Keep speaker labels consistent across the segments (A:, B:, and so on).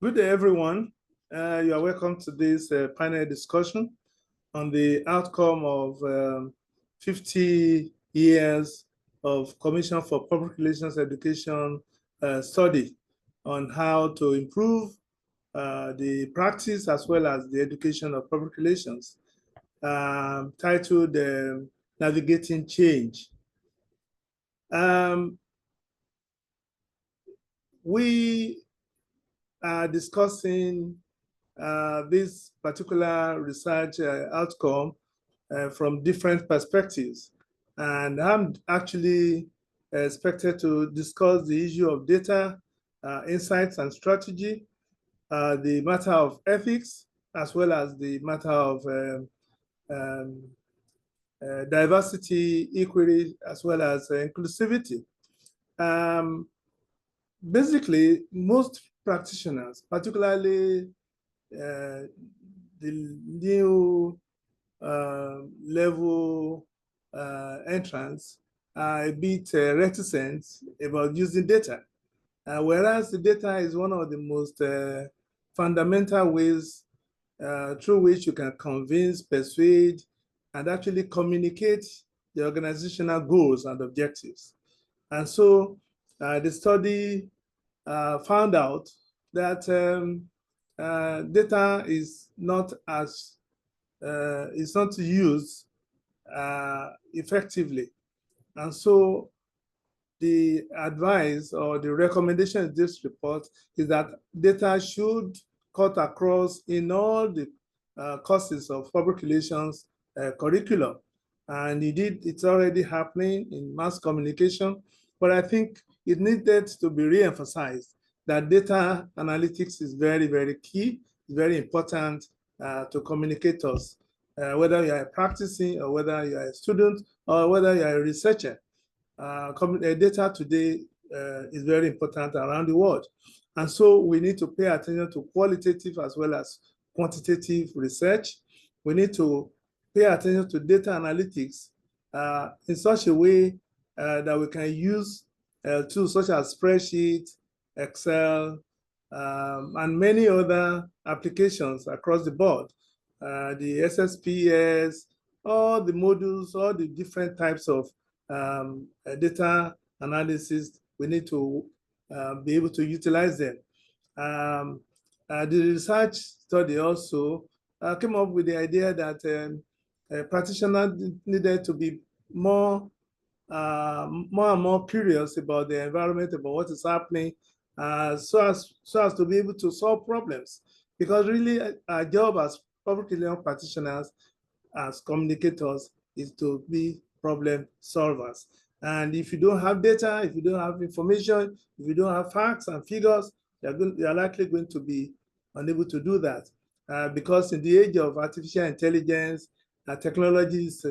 A: Good day, everyone. You are welcome to this panel discussion on the outcome of 50 years of Commission for Public Relations Education study on how to improve the practice as well as the education of public relations, titled Navigating Change. We are discussing this particular research outcome from different perspectives. And I'm actually expected to discuss the issue of data, insights and strategy, the matter of ethics, as well as the matter of diversity, equity, as well as inclusivity. Basically, most practitioners, particularly the new level entrants, are a bit reticent about using data. Whereas the data is one of the most fundamental ways through which you can convince, persuade, and actually communicate the organizational goals and objectives. And so the study found out that data is not used effectively. And so the advice or the recommendation in this report is that data should cut across in all the courses of public relations curriculum. And indeed, it's already happening in mass communication, but I think it needed to be re-emphasized that data analytics is very, very key, very important to communicators, whether you are practicing or whether you are a student or whether you are a researcher. Data today is very important around the world. And so we need to pay attention to qualitative as well as quantitative research. We need to pay attention to data analytics in such a way that we can use tools such as spreadsheets, Excel, and many other applications across the board. The SSPS, all the modules, all the different types of data analysis, we need to be able to utilize them. The research study also came up with the idea that practitioners needed to be more and more curious about the environment, about what is happening, so as to be able to solve problems. Because really, our job as public relations practitioners, as communicators, is to be problem solvers. And if you don't have data, if you don't have information, if you don't have facts and figures, you're likely going to be unable to do that. Because in the age of artificial intelligence, technology is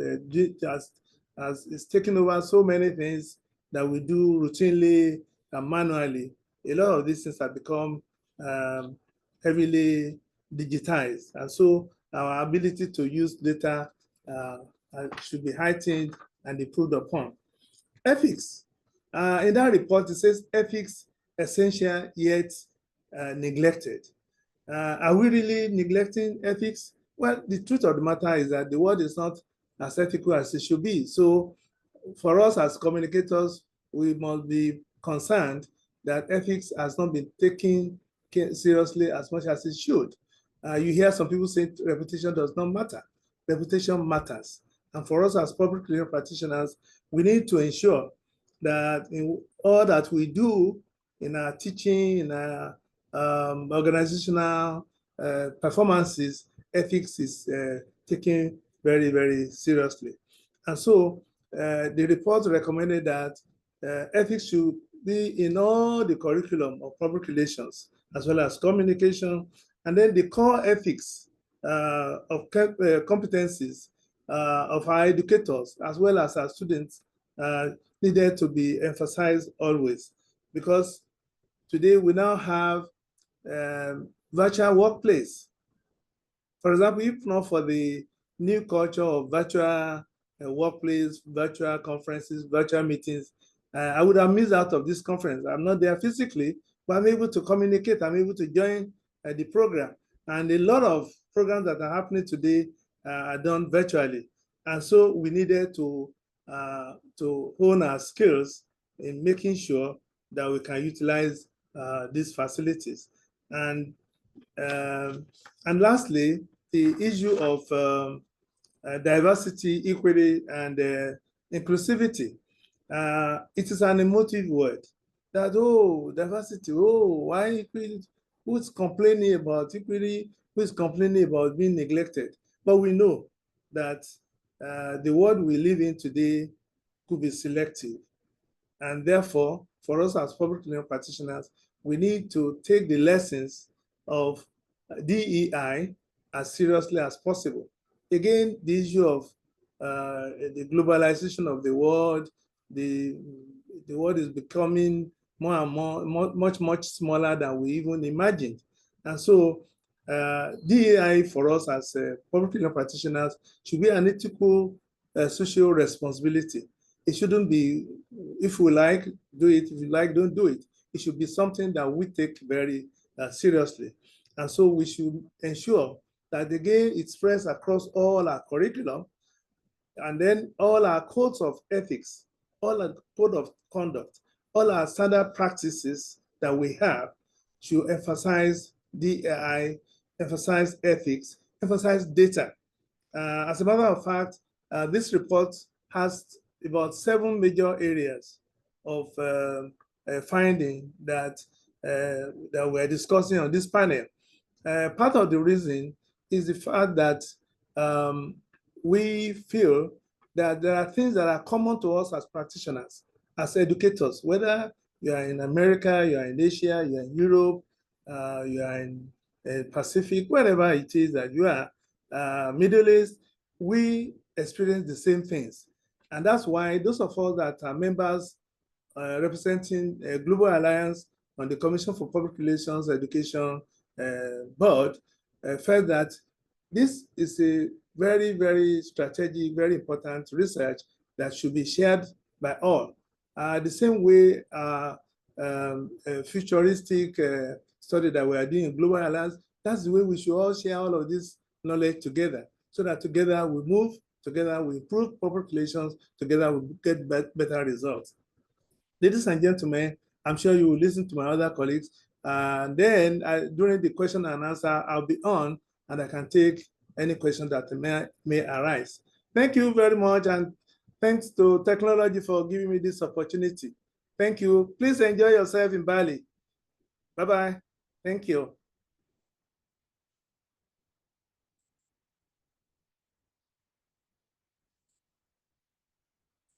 A: taking over so many things that we do routinely and manually. A lot of these things have become heavily digitized. And so our ability to use data should be heightened and improved upon. Ethics. In that report, it says ethics essential yet neglected. Are we really neglecting ethics? Well, the truth of the matter is that the world is not as ethical as it should be. So for us as communicators, we must be concerned that ethics has not been taken seriously as much as it should. You hear some people say reputation does not matter. Reputation matters. And for us as public relations practitioners, we need to ensure that in all that we do in our teaching, in our organizational performances, ethics is taken very, very seriously. And so the report recommended that ethics should be in all the curriculum of public relations, as well as communication, and then the core ethics of competencies of our educators, as well as our students, needed to be emphasized always. Because today we now have virtual workplace. For example, if not for the new culture of virtual workplace, virtual conferences, virtual meetings, I would have missed out of this conference. I'm not there physically, but I'm able to communicate, I'm able to join the program. And a lot of programs that are happening today are done virtually. And so we needed to hone our skills in making sure that we can utilize these facilities. And lastly, the issue of diversity, equity, and inclusivity. It is an emotive word that, oh, diversity, oh, why equity? Who's complaining about equity? Who's complaining about being neglected? But we know that the world we live in today could be selective. And therefore, for us as public health practitioners, we need to take the lessons of DEI as seriously as possible. Again, the issue of the globalization of the world, the world is becoming more and more, much smaller than we even imagined. And so DEI for us as public health practitioners should be an ethical social responsibility. It shouldn't be, if we like, do it. If you like, don't do it. It should be something that we take very seriously. And so we should ensure that, again, it spreads across all our curriculum, and then all our codes of ethics, all our code of conduct, all our standard practices that we have should emphasize DEI, emphasize ethics, emphasize data. As a matter of fact, this report has about 7 major areas of finding that we're discussing on this panel. Part of the reason is the fact that we feel that there are things that are common to us as practitioners, as educators, whether you are in America, you are in Asia, you are in Europe, you are in Pacific, wherever it is that you are, Middle East, we experience the same things. And that's why those of us that are members representing a Global Alliance on the Commission for Public Relations Education board felt that this is a very, very strategic, very important research that should be shared by all. The same way futuristic study that we are doing in Global Alliance, that's the way we should all share all of this knowledge together, so that together we move, together we improve public relations, together we get better results. Ladies and gentlemen, I'm sure you will listen to my other colleagues. And then during the question and answer, I'll be on and I can take any question that may arise. Thank you very much. And thanks to technology for giving me this opportunity. Thank you. Please enjoy yourself in Bali. Bye-bye. Thank you.